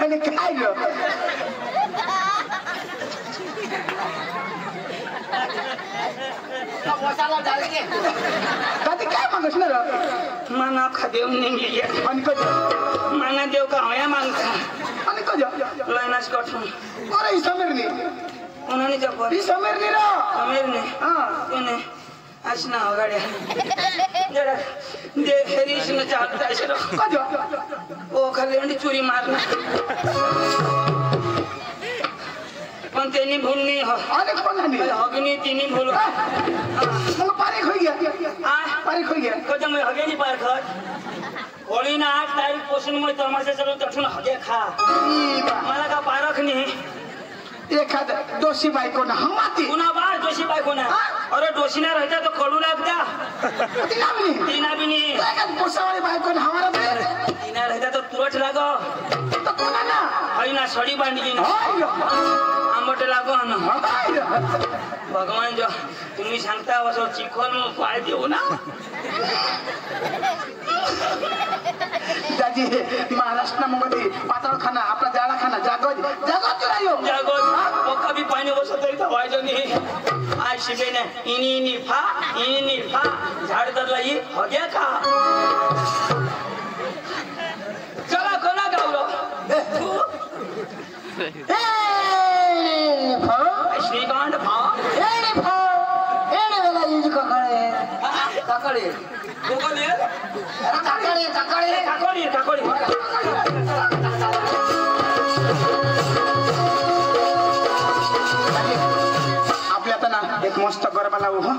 पहले खाई लो मसाला डालेंगे कति काय मागस न र माना खादेव नहीं अनि कति माना देव का होया मांगता अनि कति लाइनस कठुन अरे ई समीर नि उन्होंने जब ई समीर नि र समीर ने उन्हें आसना अगाडि जरा दे हेरिस न चाहता है सर कति वो खाली अंडी चोरी मारना पण तेनी भूल नहीं हो अनि कोन नि अग्नि तीनी भूल म पारे खोइ गया पारे खोइ गया कदम में हगे नहीं पार खत होली ना 8 तारीख पोषण में तमाशा चलो तठुन हगे खा मला का पारख नहीं एखाद दोषी बायको ना हमाती पुन्हा बार दोषी बायको ना अरे दोषी ना रहता तो कडू लागता तीना भी नहीं एखाद पोसावाली बायको ना हमारा बे तीना रहता तो तुरट लागो तो कोना ना हई ना सड़ी बांधी ना आंबट लागो ना भगवान जो तुम्ही सांगता असं चिखल पाय देऊ ना दादी महाराष्ट्र मध्ये पातळ खाना आपला जाळा खाना जागो रायो जागो पक्का भी पानी बसत आहे तर व्हायचं नाही आज शिबे ना इनी फा झाड धरला ही हगे खा चला कोणा गावलो श्रीकांत भा काकडी गोगले काकडी आपल्या आता ना एक मस्त गरबा लावू हा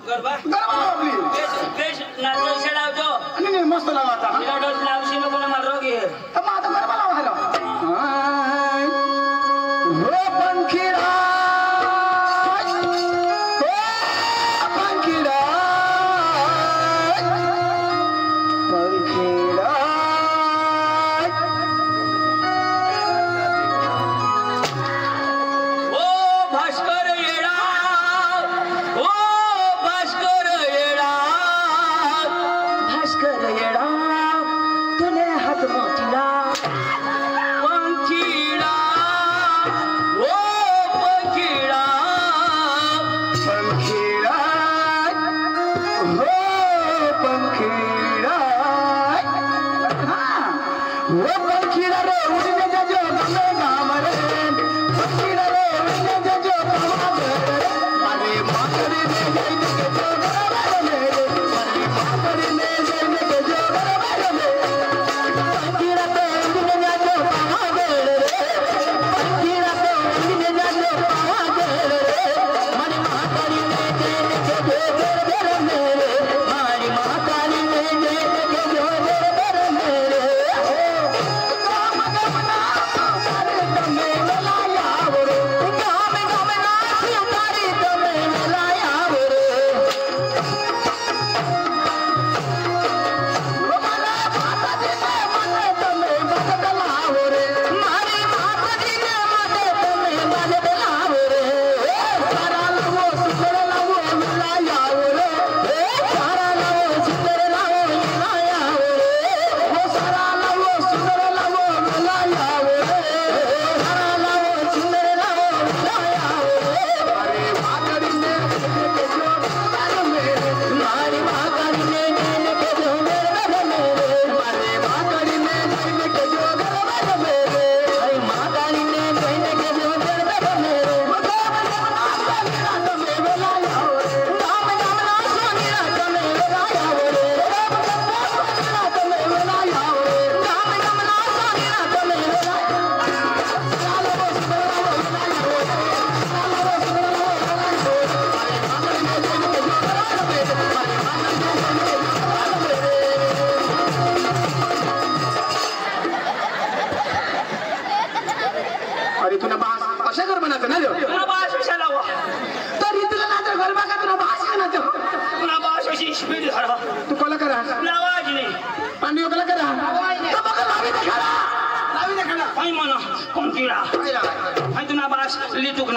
गरबा लावू आपली बेस नाचो लावतो आणि मस्त लावू आता तिला डोस लावशी नको ना मला रोग आहे तर मग आता गरबा लावू हॅलो हो पंखीडा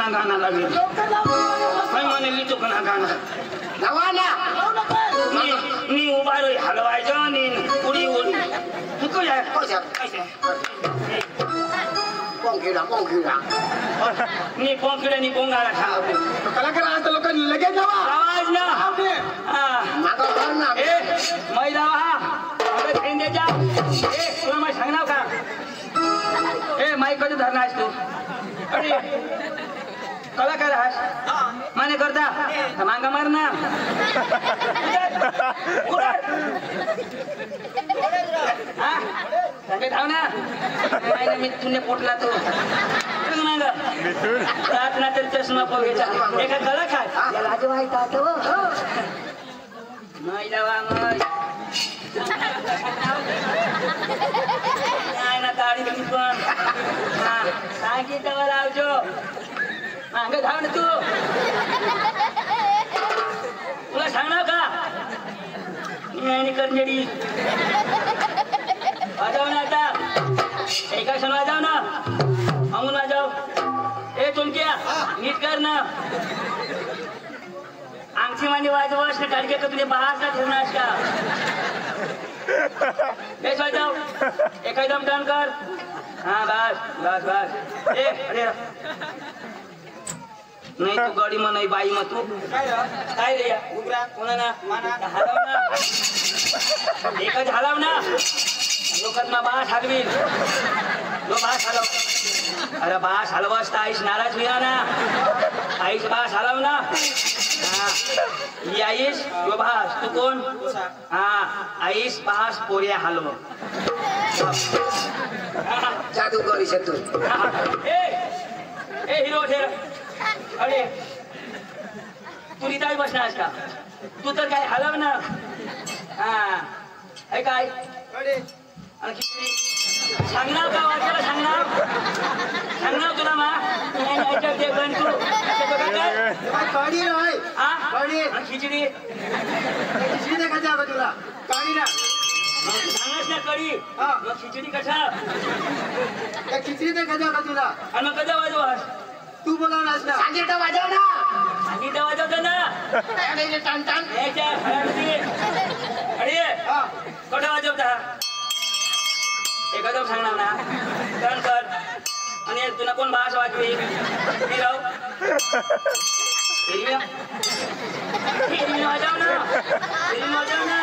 गाना लगे भाई माने ली तो गाना लवाना नी उबारो हलवाई जो नी उड़ी उड़ी को जाए कैसे पोंखिडा नी पोंखिडा नी पोंगाला खा तो कलाकार आज तर लोकांनी लगेच लावा आवाज ना मागा भर ना ए मैदा हा अबे खाईन द्यायच्या ए तुला माहिती सांगणार का ए माईक कधी धरणार आहेस तू अरे कलाकार आहेस माने करता मांगा मार ना हा सांगे धाव ना नाही मी तुने पोटला तू मांग रात ना तरी चष्मा पोघ्याचा एका कलाकार याला आज माहित आठव मैदा वांग नाही ना ताडी तुम्ही पण सांगितलं मला आवजो मांग धाव ना तू तुला सांगणार का नाही करंजेडी वाजव ना आता एका क्षण वाजव ना अंगून वाजव ए चुनक्या नीट कर ना आंगठी मांडी वाजवस ना काढके का तुझे बाहेरचा ठेवणार का बेस वाजव एकदम टर्न कर हा बस बस बस ए अरे नाही तू गाडी मग नाही बाई मग तू काय रे उगरा कोणा ना हलव ना एकच हलव ना लोकांना बास हलवी लो बास हलव अरे बास हलवस तर आईस नाराज होईना ना आईस बास हलव ना ही आईस यो बास तू कोण हा आईस बास पोऱ्या हलव जादू करी शकतो ए हिरो ठेर अरे तू रिताई बसणार का तू तर काय हलव ना हा ऐ काय आणखी सांगणार का वाचायला सांगणार तुला मा ते गण तू काढी नाही हा काढी खिचडी खिचडी खायचा का तुला काढी ना सांगच ना कडी मग खिचडी कशा खिचडी नाही खायचा का तुला आणि मग कधी वाजवास तू बोलावलास ना सांगितलं वाजव ना सांगितलं वाजवतं ना टान टान अरे कुठं वाजवता एकदम सांगणार ना टर्न कर आणि तुला कोण भाष वाजवी राव वाजव ना वाजव ना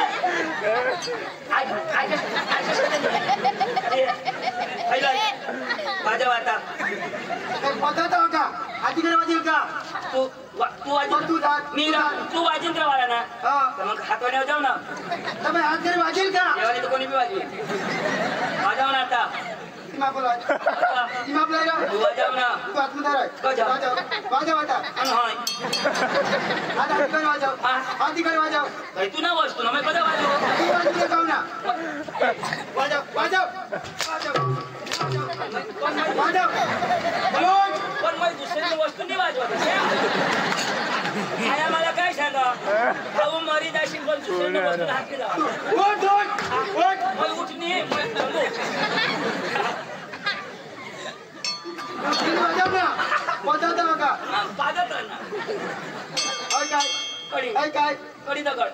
वाजव आता पद्धत का आधी वाजेल का तू वाजव तू वाजिंद्र वाला ना मग हातवाने वाजव ना हात घरी वाजेल का देवाने तर कोणी बी वाजवी वाजव ना आता तू वाजव ना तू ना वाजतो ना मग कधी पण मग दुसऱ्या वस्तू नाही वाजवत मला काय सांगा भाऊ मरी जाशील पण दुसऱ्या वस्तू हात जावा उठणी कडी दगड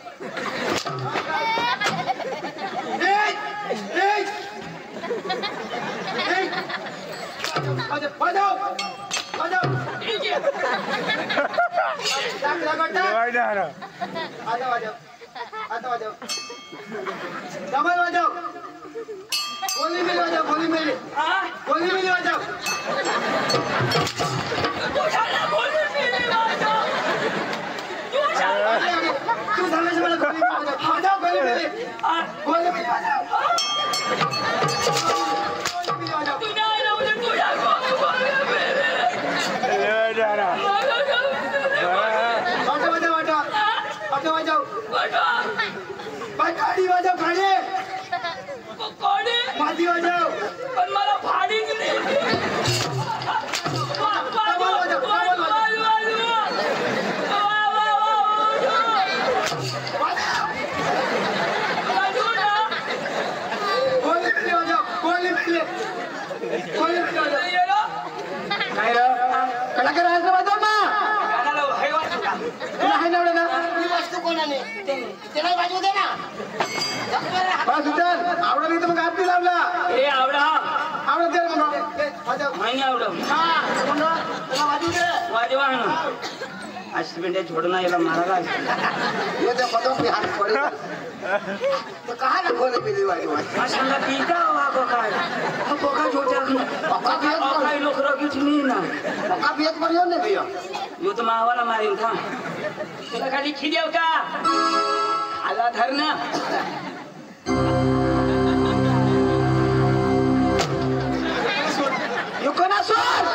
गोली मिली वाजव गोली मिली वाजव तू सांगायचं मला गोली मिली गाडी वाजव गाडी माती वाजव पण मला भाडीच नाही कलाकार आज वाजव ना तुला आहे ना वस्तू कोणाने त्याला वाजवू दे ना आवडा नाही तर मग हात लावला हे आवडा आवडत दे रे म्हणून महिने आवडं हा म्हणून त्याला वाजू दे वाजवा ना आज पिंड्या छोडून याला मारायला ये तो कदम पे हाथ पड़े तो कहाँ ना खोले पीली वाली माशाल्लाह पीता वाको काय कोका छोटा काय लोक रगीच नाही ना का बियत परियो ने भैया यो तो मावाला मारीन था तुला खाली खिदेव का आला धर ना यो कोणा सोड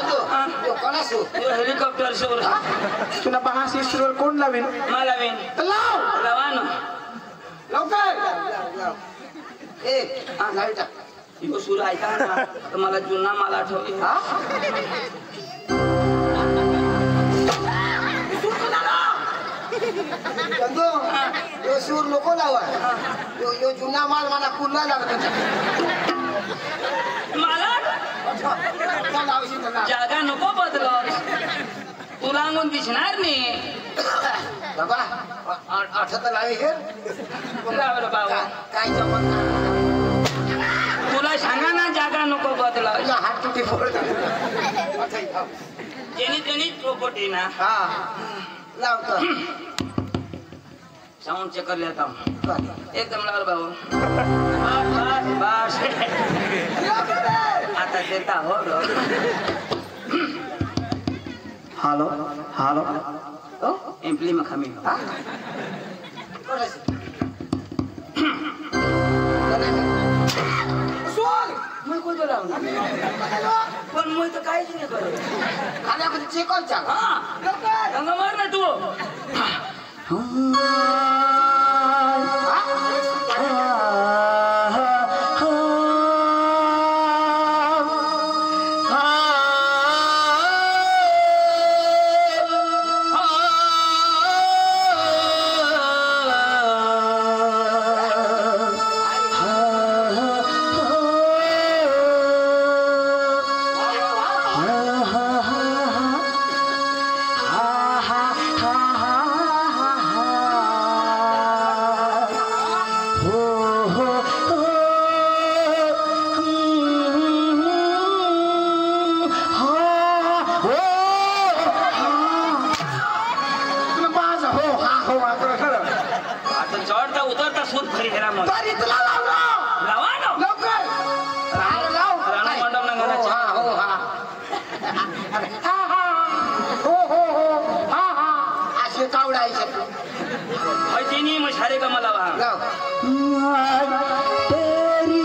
तो कोणा सो यो हेलिकॉप्टर सोर तुला बहास इस्रोवर कोण लावेल मला वेन लाव लावानो लवकर ए हां लाईट यो सूर ऐका ना तर मला जुना मला आठवते हां चंदू यो सूर नको लावा यो जुना माल मला पुन्हा लागत मला जागा नको बदल तुला अंगून दिसणार नाही बाबा आठवत लावी हे बाबा काय जमत तुला सांगा ना जागा नको बदल तुला हात तुटी फोड त्यांनी चोपटी ना हा लावतो साऊंड चेक कर लेता हूँ एकदम लाल बाबू बस आता देता हो हॅलो हॅलो एम्पली में खामी हो मैं कोई बोला पण मैं तो काहीच नाही करे खाली आपण चेक कर जा हाँ रंग मार ना तू चढ़ता उतरता सूद खरी हेरा मन तरी तुला लावलो लावा ना लवकर लाव राणा मंडप ना गाना हा हो हा हा हा हो हो हो हा हा असे कावडायचे ऐसी नहीं मशारे का मला वहाँ लाव तेरी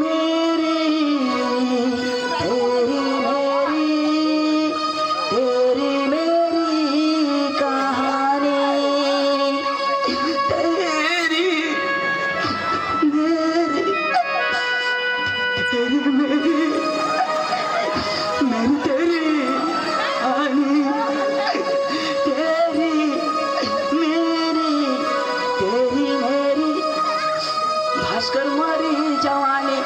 मेरी तेरी मेरी कहानी तेरी मेरी मैं तेरी कहानी तेरी मेरी भास्कर मारी जवानी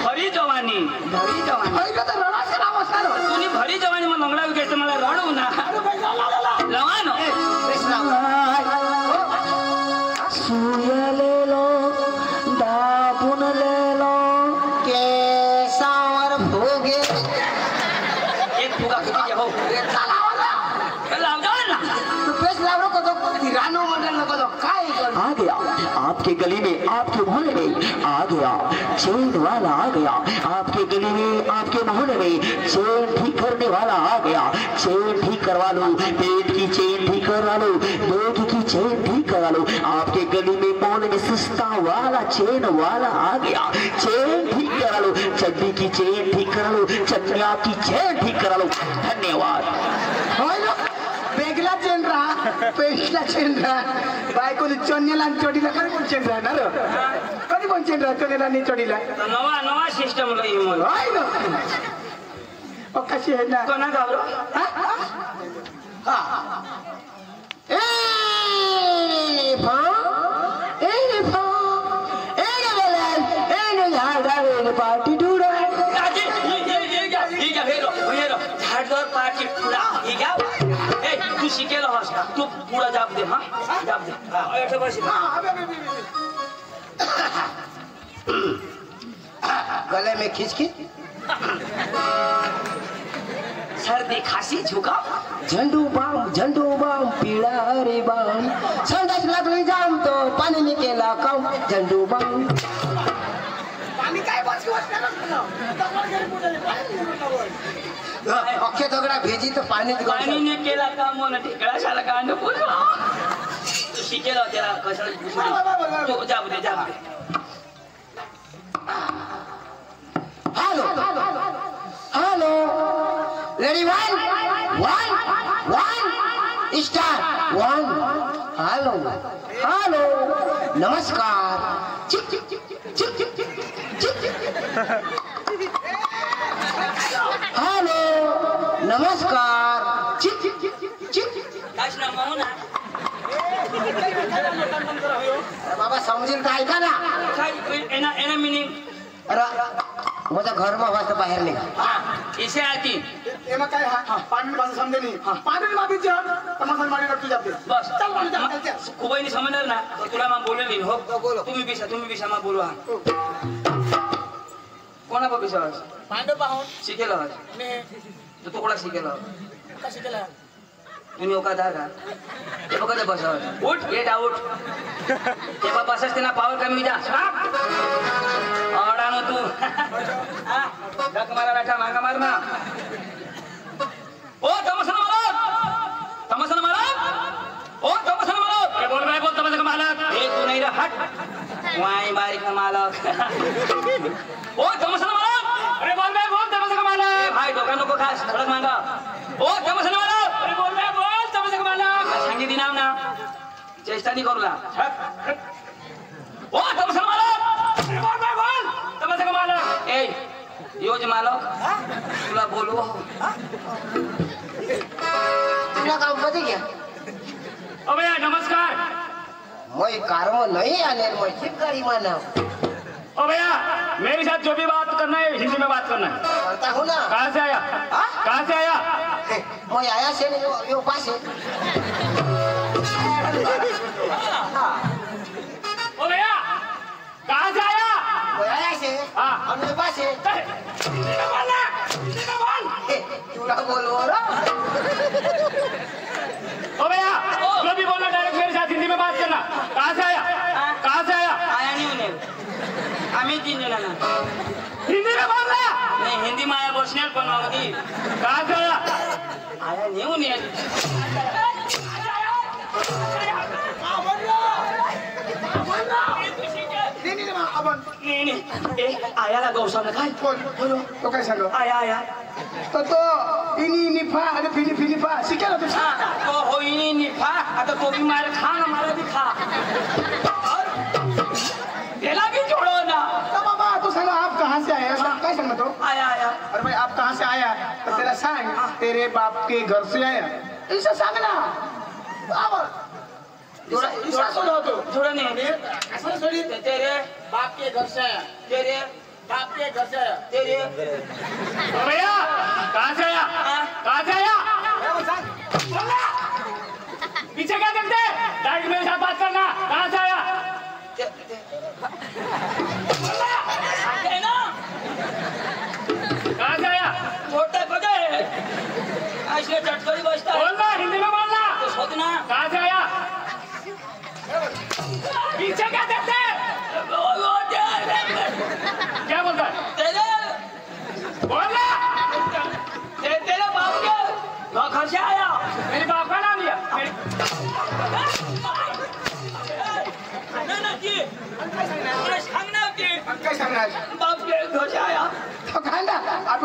भरी जवानी ऐका तर रणाचं नाव असणार तुम्ही भरी जवानी मग लंगडा विकायचं मला रडवू ना लावा ना सूर्य ले लो दाबून ले लो केसावर भोगे एक फुगा किती हो लाव जावा ना तू पेस लावरो कदो रानो मंडल नको दो काय कर आ गया आपके गली में आपके मोहल्ले में आ गया चेन वाला आ गया आपके गली में आपके मोहल्ले में चेन ठीक करने वाला आ गया चेन ठीक करवा लो पेट की चेन ठीक करवा लो बैग की चेन ठीक करवा लो आपके गली में मोहल्ले में सस्ता वाला चेन वाला आ गया चेन ठीक करा लो चड्डी की चेन ठीक करा लो चटनिया की चेन ठीक करा लो धन्यवाद बेगला चेन रहा पेस्टला चेन रहा बायकोली चोन्याला आणि चोडीला कधी पण चेन राहणार कधी पण चेन राहा चोन्याला आणि चोडीला तो नवा नवा सिस्टम लई मग हाय ना ओ कशी आहे ना कोणा घाबरो ए भा ए बेला ए झाडा रे पार्टी डुडा दादी ये क्या हेरो झाडवर पाठी पुडा ये क्या ए तू शिकेला हस तू पुडा जाप दे हां जाप दे हां ऐठे बस गले में खींच खींच सर्दी खांसी जुकाम झंडू बाम पीड़ा रे बाम संडास लागली जाम तो पाणी ने केला काम झंडू बाम अख्खे दगडा भेजी तर पाणी पाणीने केला काम म्हणून ठेकळा शाला गाणं बोलला तू शिकेला त्याला कशाला तो जाऊ दे hello hello ready one start one hello hello नमस्कार चिक चिक चिक चिक चिक चिक हॅलो नमस्कार चिक चिक चिक चिक काश ना म्हणून बाबा समजेल का ऐका ना काय एना मिनिंग माझ्या घरमा वाजता बाहेर निघा इसे आती एमा काय हा पाणी भाषा समजे नाही पाणी मागे जा तमाशा मागे रखी जाते बस चल पाणी चल खूपही नाही समजणार ना तर तुला मग बोलले नाही हो तुम्ही बिशा मग बोलू हा कोणा बघ बिशा पांडव पाहून शिकेला ने तू कोणा शिकेला कशी केला तुम्ही ओका धागा ते बघा बस उठ गेट आउट तेव्हा बसच त्यांना पावर कमी जा आवडा तू धक मारा बैठा मागा मार ना ओ तमसन मालक ओ तमसन मालक काय बोल तमसन का मालक ए तू नाही रे हट वाई बारीक ना मालक ओ तमसन मालक अरे बोल तमसन का मालक भाई डोका नको खास थोडं मागा ओ तमसन मालक अरे बोल तमसन का मालक सांगितली नाव ना चेष्टा नाही करूला ओ तमसन मालक अरे बोल तमसन का मालक ए योज मालक तुला बोलू तुला काम मध्ये घ्या ओ भैया नमस्कार मैं कार में नहीं आने मैं शिकारी माना ओ भैया मेरे साथ जो भी बात करना है हिंदी में बात करना है करता हूँ ना कहाँ से आया कहाँ से आया मैं आया से यो पास है ओ भैया कहाँ से आया मैं आया से हाँ। हमने पास है चूड़ा बोलो ओ भैया जो भी बोलना डायरेक्ट मेरे साथ हिंदी में बात करना कहाँ से आया आया नहीं उन्हें आम्ही तीन जणांना हिंदी में बोल रहा नहीं हिंदी में आया बसने पण होगी कहाँ से आया नहीं उन्हें नहीं आया ना गौसाला काय बोलो तो काय सांगो आया तो इनी निफा आणि फिनी फिनिफा शिकेला तू तो होईनी निफा आता तो भी मारे खा ना मला भी खा त्याला भी छोड़ो ना तो बाबा तू सांगा आप कहाँ से आया काय सांगतो तो आया अरे भाई आप कहाँ से आया तो तेरा सांग तेरे बाप के घर से आया ऐसा सांग ना बराबर ऐसा सुनो तो थोड़ा नहीं ऐसा सुनी तेरे बाप के घर से आया तेरे बाप के घर से आया तेरे भैया कहाँ से आया पीछे क्या देखते डायरेक्ट मेरे साथ बात करना कहाँ से आया कहाँ से आया छोटा बजे ऐसे चटकरी बजता बोलना हिंदी में बोलना तो सोचना कहाँ से आया पीछे क्या देखते क्या बोलता है तेरे बोलना तेरे बाप के घर से आया मेरे बाप का नाम लिया काय सांगणार बाप के घर से आया तो काय ना आप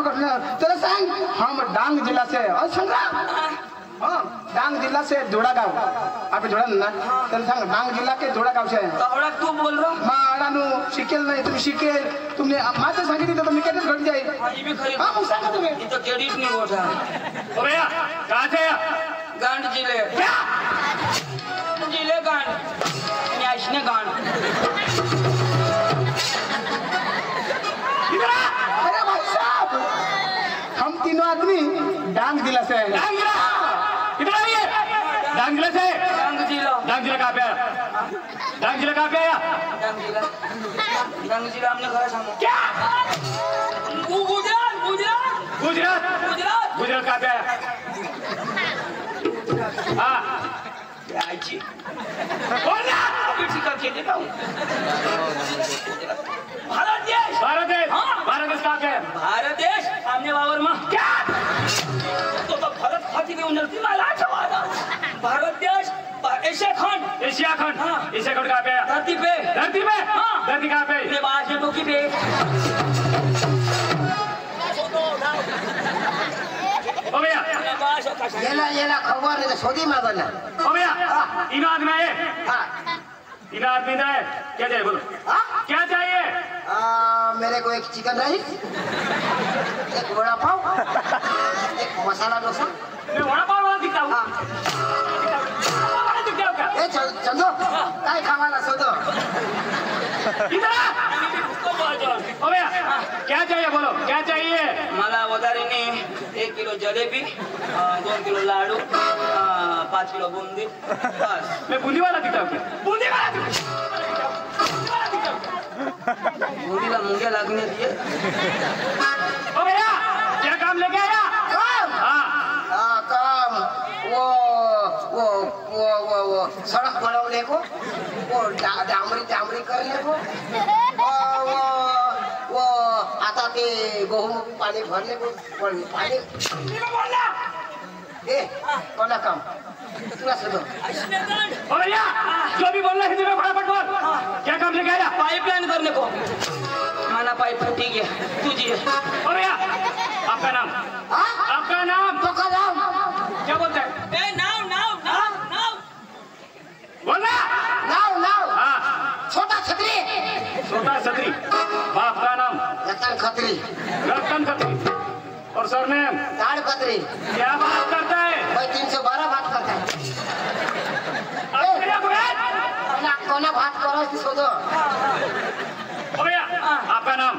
तेरा सांग हम डांग जिला से सांग हाँ डांग जिला से जोड़ा गाँव आप जोड़ा ना तेरा सांग डांग जिला के जोड़ा गाँव से थोड़ा तू बोल रहा माडानू शिकेल नाही तुम्ही शिकेल तुमने माझं सांगितलं तर मी कधीच घट जाईल ये भी खरी हाँ मग सांगा तुम्ही ये तो क्रेडिट नहीं होता ओ भैया कहाँ से आया गांड जिले जिले गांड न्यायने गांड अरे भाई साहब हम तीनों आदमी डांग जिला से इधर आइए डांग जिले से डांग डांग जिला कहाँ पे आया? डांग जिला कहाँ पे आया? डांग जिला हमने घर सामने क्या? गुजरात गुजरात गुजरात गुजरात गुजरात कहाँ पे आया? हाँ आईची बोलना। अभी ठीक करके देता हूँ भारत देश भारत देश हाँ। भारत देश कहाँ पे है? भारत देश सामने वावर में क्या? तो भारत खाती में उन्नति माला चवादा भारत देश एशिया खंड एशिया खंड हाँ। एशिया खंड कहाँ पे है? धरती पे धरती में हाँ। धरती कहाँ पे? अपने बाहर से टोकी पे ओ भैया अपने बाहर से कशा याला खबर नाही तर शोधी मागं ना ओ भैया इन आदमी है हाँ इन आदमी इधर है क्या चाहिए बोलो हाँ? क्या चाहिए? मेरे को एक चिकन राइस एक वड़ा पाव एक मसाला डोसा मैं वड़ा पाव वाला दिखता हूँ हाँ वाला दिखता हूँ क्या? ए चंदो काय खावाला शोधो इधर आ। ओ भैया क्या चाहिए बोलो क्या चाहिए? मला वदारीने 1 किलो जलेबी 2 किलो लाडू 5 किलो बुंदी बस मैं बूंदी वाला दिखता हूँ क्या? बूंदी वाला दिखता हूँ। बुंदीला मुंग्या लागने दिए ओ भैया क्या काम लेके आया? काम हाँ काम वो सड़क बनवने को वो डांबरी करने को वो आता ते गहू पाणी भरने को पाणी बोलना। ए कोणा काम तुला सगळं ओ भैया जो भी बोलना हिंदी में फटाफट बोल क्या काम लेके आया? पाइपलाइन करने को माना पाइप फूटी गया तुझी ओ भैया आपका नाम आपका नाम तो का नाम क्या बोलते हैं? ए नाव नाव नाव नाव बोलना। नाव हाँ छोटा छत्री छोटा छतरी बाप का नाम रतन खत्री रतन खत्री और सरनेम दाढ़ खत्री क्या बात करता है? भाई 312 बात करता है कोना बात करो शोधो ओ भैया आपका नाम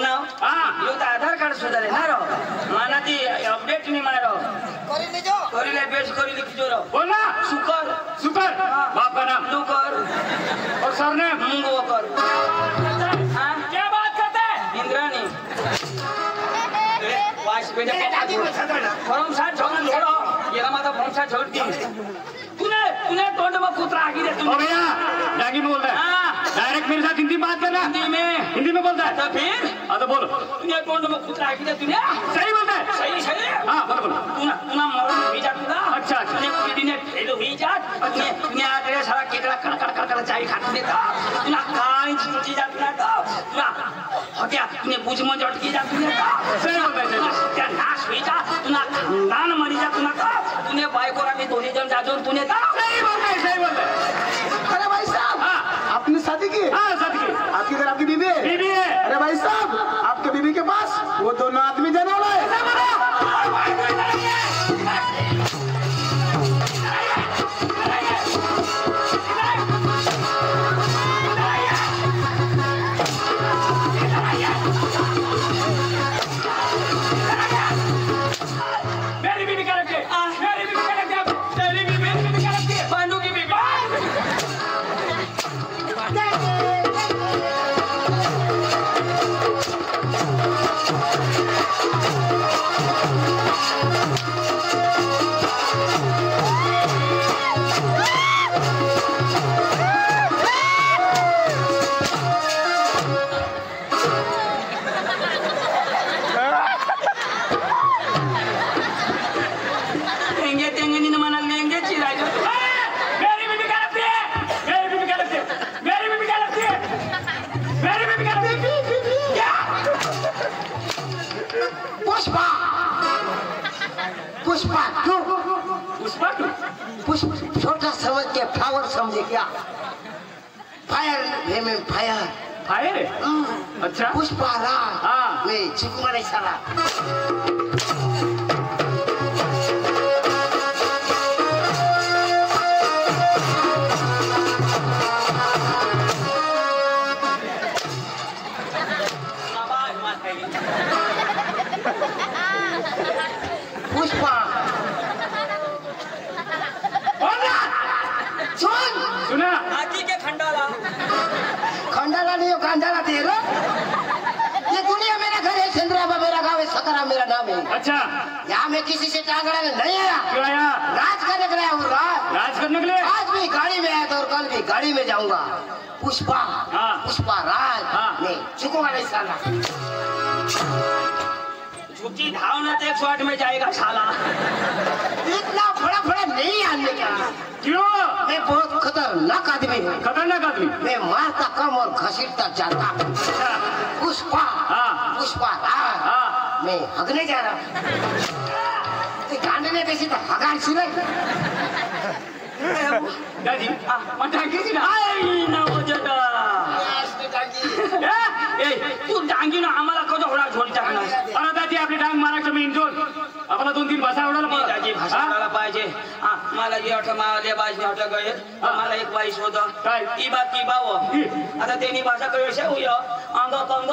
नाव हाँ यो तो आधार कार्ड सुधारे ना रहो माना ती अपडेट नहीं मारो करी लीजो करीले बेच करीले किजो रहो बोलना। सुकर सुपर बाप का नाम दुकर और सरनेम मुंगो कर हाँ क्या बात करते हैं? इंद्राणी वाश बेटा फॉर्म 60 छोड़ छोड़ो ये माता फॉर्म 60 छोड़ दी तूने तोंड में कुतरा आगी दे ओ तूने भैया डांगी में बोलता है हाँ डायरेक्ट मेरे साथ हिंदी में बात करना। हिंदी में बोलता है तो फिर हाँ तो बोलो तूने तोंड में कुतरा आगी दे तूने सही बोलता है। सही सही हाँ बोलो बोलो तूना मरण हुई जा तूना अच्छा, अच्छा। तूने पूरी दिन फेल हुई जा तूने आज रे सारा केकड़ा कड़ चाय खाती देता तूना काई चीज जा तूना तो तूना हत्या तूने बुझ में जटकी जा तूने तो सही बोलता है, सही बोलता है। क्या नाश हुई जा तूना खानदान मरी जा तूना तो तूने बाइकोरा में दोरी जन जाजोन तूने तो सही बोलता है सही बोलता है। अरे भाई साहब हाँ आपने शादी की हाँ सच की आपकी घर आपकी बीबी है बीबी है। अरे भाई साहब आपके बीबी के पास वो दोनों आदमी जाने वाला है मेरी बीबी क्या लगती है? मेरी बीबी क्या लगती है? तेरी बीबी मेरी बीबी क्या लगती है? पांडू की बीबी तेंगे तेंगे नहीं मना लेंगे चिराई जो मेरी बीबी क्या लगती है? मेरी बीबी क्या लगती है? मेरी बीबी क्या लगती है? मेरी बीबी क्या लगती है? क्या? पुष्पा पुष्पा क्यों पुष्पा क्यों? पुष्प छोटा समझ के फ्लावर समझे क्या फायर में फायर फायर है? अच्छा पुष्पा राज हाँ। में चिकमने साला पुष्पा बोलना। सुन करा मेरा नाम है। अच्छा, यहाँ मैं किसी से टांग अड़ाने नहीं आया। क्यों आया? राज करने के लिए आया हूँ। राज करने के लिए? आज भी गाड़ी में आया था और कल भी गाड़ी में जाऊंगा। पुष्पा, हाँ। पुष्पा राज, हाँ। नहीं झुकूंगा नहीं साला। झुकी धाव ना तो 108 में जाएगा साला। इतना बड़ा बड़ा नहीं आने का। क्यों? मैं बहुत खतरनाक आदमी हूँ। खतरनाक आदमी? मैं मारता कम और घसीटता ज्यादा। पुष्पा, हाँ। पुष्पा राज, हाँ। मैं हगने जा रहा हूँ। कांडने बेसी तो हगार सुने। दादी, मग टांगी थी ना? आई ना हो जगा तू डांगी ना आम्हाला कधी होणार झोडी टाकणार. अरे दादी, आपली टांग महाराष्ट्र में इंदोर आपला 2-3 भाषा उडाला दाजी भाषा करायला पाहिजे. मला जे अठ माले बाजी अठ गए मला एक बाईस होत काय? की बाव आता त्यांनी भाषा कळशे होय अंग कंग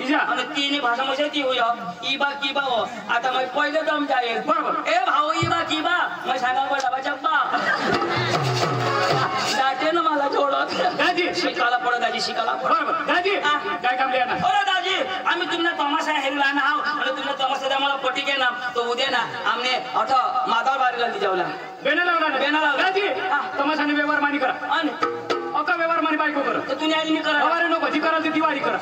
इजा आणि तिन्ही भाषा मध्ये ती होय की बाव आता मग पहिले दम जाईल. बरोबर. ए भाऊ की बा मग सांगा बडा बच्चा दाटे ना मला थोडं दादी शिकायला पडत दाजी शिकायला पडत. बरोबर. दादी काय काम लिहा ना? अरे दाजी आम्ही तुम्हाला तमाशा हेरला ना आणि तुम्हाला तमाशा द्या मला पटी के ना तो उद्या ना आमने अठ माधव बारीला जावला बेना लावला ना? बेना लावला. दादी तमाशाने व्यवहार मानी करा आणि अका व्यवहार मानी बायको करा. तर तुम्ही आली करा व्यवहार नको, जी करा ती दिवाळी करा.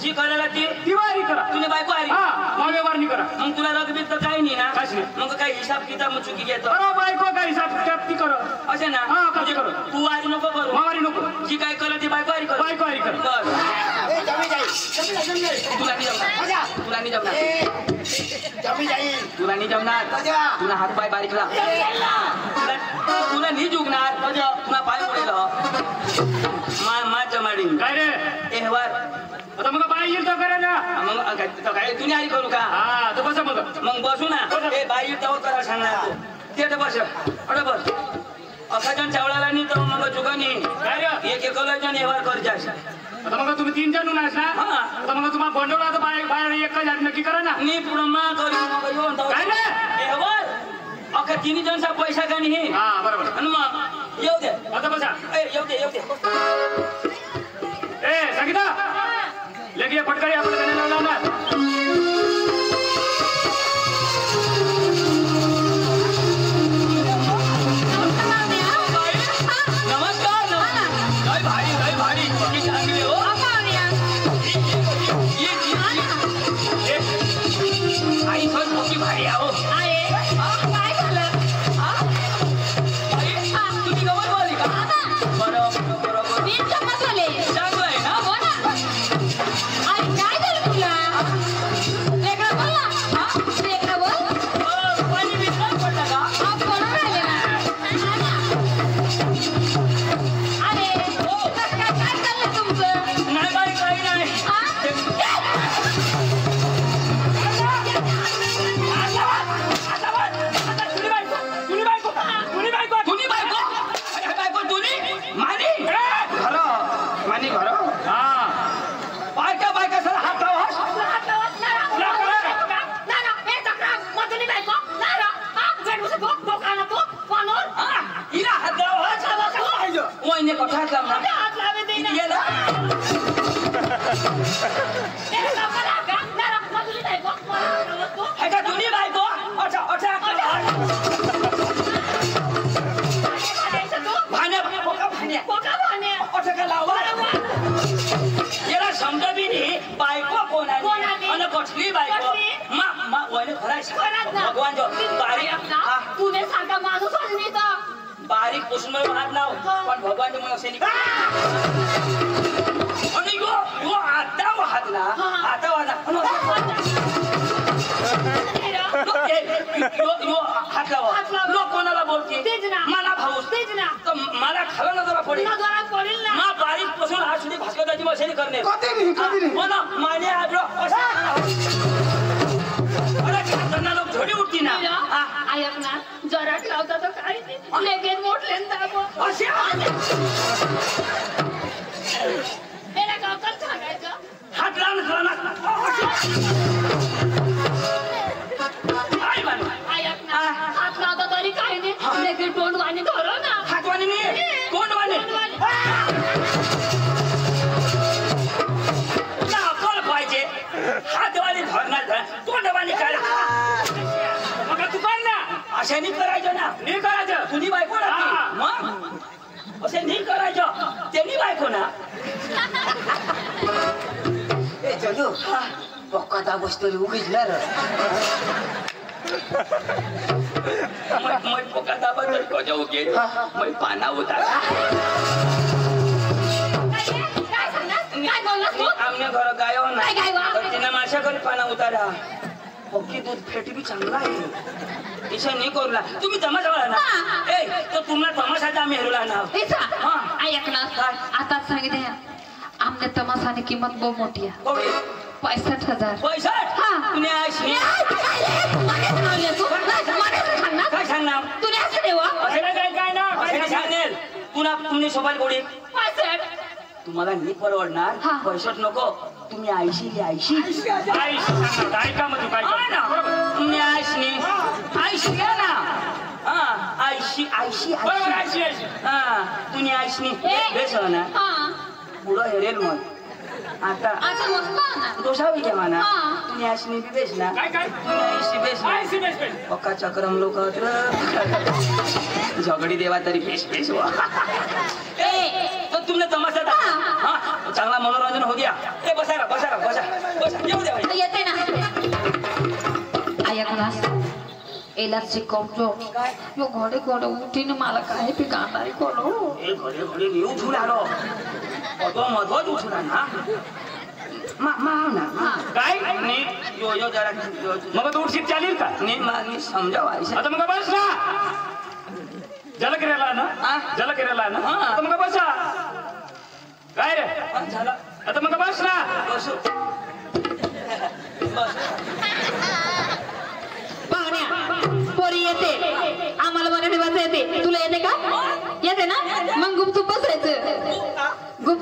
जी करायला ती दिवाळी करा. तुझी बायको आली हा, मग व्यवहार नाही करा. मग तुला रगबीत तर काही नाही ना. काहीच नाही. मग काही हिसाब किताब मग चुकी घेतो अरे बायको काय हिसाब ती करा. असे ना. हा, म्हणजे करू. तू आली नको करू. मावारी नको. जी काय करत ती बायको आली कर. बायको आली कर. बस जमी जाई, तुला नाही जमणार. तुला नाही जमणार. जमी जाई. तुला नाही जमणार. तुला हात पाय बारीक लाव. तुला नाही जुगणार. तुला पाय पडेल मा जमाडी काय रे? एहवार आता मग बाई येईल तर करा ना. मग काय तुम्ही आली करू का? हा, तर बसा मग. मग बसू ना. ए बाई तेव्हा करा सांगणार तू ते तर बस अरे बस अखाजन चावळाला नाही तर मग चुकानी काय रे? एक एकलाच्या नेवार करजास. आता मग तुम्ही 3 जण नास ना? हा. आता मग तुम्हाला बंडवला तर बाहेर एक हजार नक्की करा ना. नी पुढं मा करू काय रे? एहवार अखा 3 जणचा पैसा का नाही. हा, बरोबर. आणि मग येऊ दे. आता बसा. ए येऊ दे. ए संगीता, लगे फटकारी आपण गाणे लावला ना. नमस्कार. लय भारी किती चांगली हो. आई पण मोठी भारी आहो. तुम्ही गवत बोलली का? बरोबर चांगलं आहे ना. पाणी बिस्तर पडलं का? नाही बाई काही नाही. तुम्ही बायको अरे बायको तुम्ही मानी घर हा, बायका सर हात लावा. हिला हात लावा. वहिने कोठा हात लावणार गेला. है का तुम्ही बायको अठा भाण्या अठा का लावा. याला समजा बी नाही बायको कोण आहे आणि कसली बायको मा वहिने खरायचं भगवान जो तुने सारखा माणूस नाही तर बारीक पुसून हात लाव पण भगवान मग असे आणि यो आता हात ना आता वाजा हात लावा. लोक कोणाला बोलते मला भाऊस तर मला खाला नजरा पडेल ना मा बारीक पासून हात सुधी भास्कराची मशाली करणे मला माने आजो अरे खाताना लोक झोडी उठती ना. ऐक ना जरा लावता तर काही नाही लगेच मोठले असे सांगायचं हात लावून खरं ऐक ना हात लावता तरी काही नाही लगेच तोंड वाणी धरो ना. हातवानी मी कोण वाणे अकल पाहिजे. हातवानी धरणार तोंड अशाने करायचं ना. नी करायचं. तुझी बायको ना ती. हा. मग असे नी करायचं त्यांनी बायको ना. ए चलू पक्का बसतो उगीच ना रे. मैं पोका दाबा तर कोजा उगे मैं पाना उतारा. काय सांगणार? काय बोललास तू? आमने घर गायो ना काय गायवा? तर तिने माझ्या घरी पाना उतारा. ओके दूध फेटी बी चांगला आहे. इशा नाही करूला तुम्ही तमाशा वाला ना. हा. ए तो तुम्हाला तमाशाचा आम्ही हेरूला ना. इसा हा. ऐक ना काय? आता सांगितले आमने तमाशाने किंमत बहुत मोठी आहे. कोणी 65,000. पैसा हा. तुने आशी काय सांगणार तुला असं देवा असेल काय ना असे सांगेल पुन्हा तुम्ही सोबत गोडी तुम्हाला नाही परवडणार. हा. पैशात नको तुम्ही आयशी आयशी आई काय का मग काय हा ना. तुम्ही आयशी आयशी घ्या ना. हा आयशी आयशी बरोबर आयशी आयशी हा तुम्ही आयशी बेस हो ना. पुढं हेरेल मग आता आता मस्त आहे ना. दोषावी घ्या ना. हा. तुम्ही आयशी बी बेस ना. काय काय तुम्ही आयशी बेस ना. आयशी बेस बेस पक्का चक्रम लोक झगडी देवा तरी बेस बेस वा. तर तुमने तमाशा हा चांगला मनोरंजन हो द्या. ए बसा रा बसा रा बसा बसा येऊ द्या. येते ना ऐक ना एलाच शिकवतो यो घोडे घोडे उठीने मला काय पिकाणार कोलो. ए घडे घडे मी उठून आलो. अगं मधोच उठून ना मा ना काय नी यो यो जरा मग तू उठशील चालेल का नी समजावा आता मग बस ना जलकिऱ्याला ना हा. जलकिऱ्याला ना हा. आता मग बसा काय रे झालं आता मग बस ना बसू बस. पाहुण्या पोरी येते आम्हाला मराठी भाषा येते तुला येते का येते ना मग गुपचूप बसायचं गुपचूप